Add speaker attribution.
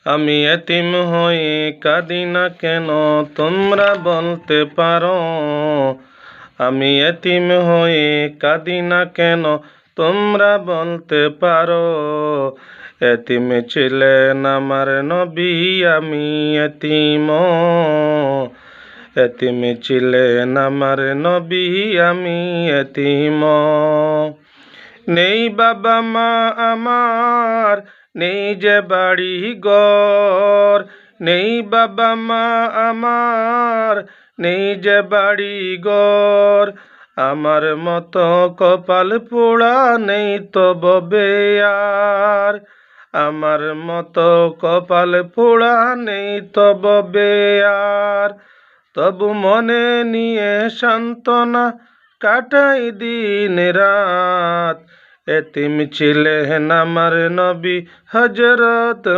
Speaker 1: আমি এতিম হয়ে কাঁদি না কেন তোমরা বলতে পারো। আমি এতিম হয়ে কাঁদি না কেন তোমরা বলতে পারো। এতিম ছিলেন আমার নবী, আমি এতিম। এতিম ছিলেন আমার নবী, আমি এতিম। নেই বাবা মা আমার, নেই যে বাড়ি ঘর। নেই বাবা মা আমার, নেই যে বাড়ি ঘর। আমার মতো কপাল পোড়া নেই তো ববে আর। আমার মতো কপাল পোড়া নেই তো ববে আর। তবু মনে নিয়ে সান্ত্বনা কাটাই দিন রাত। এতিম ছিলেন আমার নবী হযরত